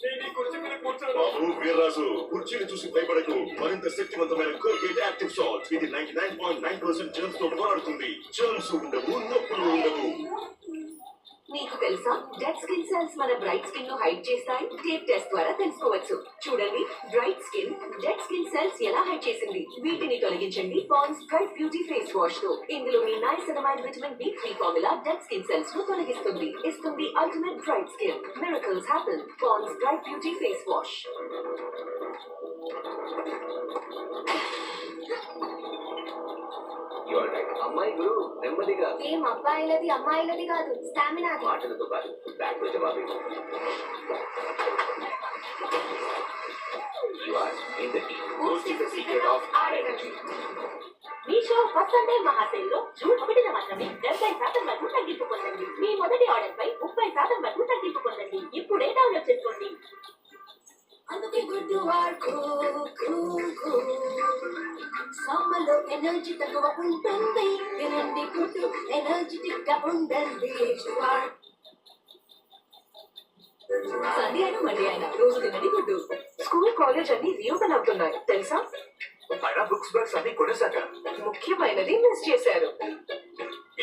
బాబు వీర్రాజు కుర్చీని చూసి భయపడకు. మరింత శక్తివంతమైన కోల్గేట్ యాక్టివ్ సాల్ట్. ఇది 99.9% జర్మ్స్ తో పోరాడుతుంది. జర్మ్స్ ఉండవు, నొప్పులు ఉండవు. మీకు తెలుసా డెడ్ స్కిన్ సెల్స్ మన బ్రైట్ స్కిన్ ను హైడ్ చేస్తాయి. టేప్ టెస్ట్ ద్వారా తెలుసుకోవచ్చు. చూడండి, bright skin dead skin cells ఎలా హైడ్ చేసింది. వీటిని తొలగించండి Pond's bright beauty face wash తో. ఇందులోని niacinamide vitamin B3 formula dead skin cells ను తొలగిస్తుంది. ఇస్తుంది ultimate bright skin. Miracles happen. Pond's bright beauty face wash. అమ్మాయి గురు నెమ్మదిగా. ఏం అబ్బాయిలది అమ్మాయిలది కాదు, స్టామినా. మాటలతో కాదు, బ్యాక్ లో జవాబు. మీషో వసంతే మహాశైలో జూన్ 1న మాత్రమే 70% వరకు తగ్గింపు పొందండి. మీ మొదటి ఆర్డర్ పై 30% వరకు తగ్గింపు పొందండి. ఇప్పుడే డౌన్లోడ్ చేసుకోండి. అందుకే గుడ్డు వాడుకో. సమ్మర్లో ఎనర్జీ తక్కువ ఉంటుంది. తినండి గుడ్డు, ఎనర్జెటిక్ గా ఉండండి. సండే అయినా మండే అయినా రోజు తినండి గుడ్డు. స్కూల్ కాలేజ్ అన్ని రీఓపెన్ అవుతున్నాయి తెలుసా. అయినా బుక్స్ బ్యాగ్స్ అన్ని కొనేసాక ముఖ్యమైనది మిస్ చేశారు.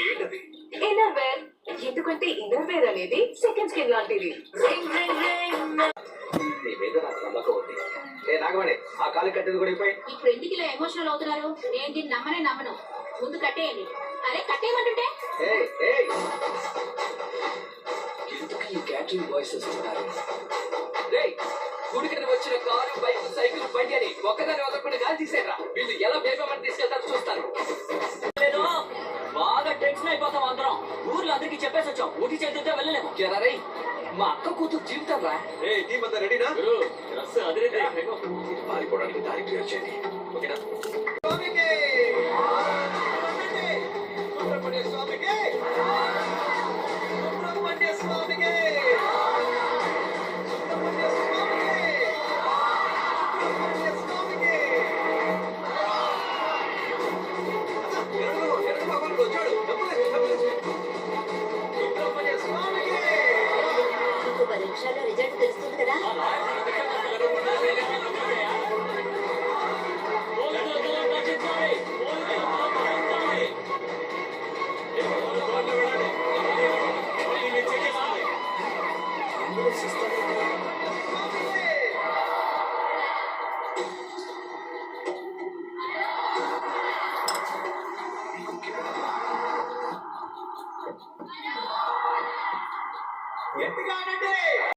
ఏంటది? Inner wear. ఎందుకంటే ఇన్నర్ వేర్ అనేది సెకండ్ స్కిన్ లాంటిది. నీ మీద నాకు నమ్మకం ఉంది. నాగమణి, ఆ కాలు కట్టేది కూడా అయిపోయి. ఇప్పుడు ఎందుకు ఇలా ఎమోషనల్ అవుతున్నారు? నేను దీన్ని నమ్మను. ముందు కట్టేయండి. అరే కట్టేయమంటుంటే. ఎందుకు ఈ క్యాటరింగ్ బాయ్స్ వస్తున్నారు? గుడికని వచ్చిన కారు, బైక్, సైకిల్, బండి అని ఒక్కదాని వదలకుండా గాలి తీసేరా. వీళ్ళు ఎలా బేబమ్మని తీసుకెళ్తారో చూస్తాను. లేదు, బాగా టెన్షన్ అయిపోతాం అందరం. ఊర్లో అందరికి చెప్పేసి వచ్చాం. ఊటి చేతితో వెళ్ళలేము. రే, మా అక్క కూతురు జీవితం రా. టీం అంతా రెడీనా? పారిపోవడానికి దారి క్లియర్ చేయండి. ఓకేనా? స్వామికి సుబ్రహ్మణ్య స్వామికి సుబ్రహ్మణ్య స్వామికి సుబ్రహ్మణ్య స్వామికి ఎరుడు భగవానుడు వచ్చాడు. సుబ్రహ్మణ్య స్వామికి 10 నిమిషాల్లో రిజల్ట్ తెలుస్తుంది కదా. సిస్టర్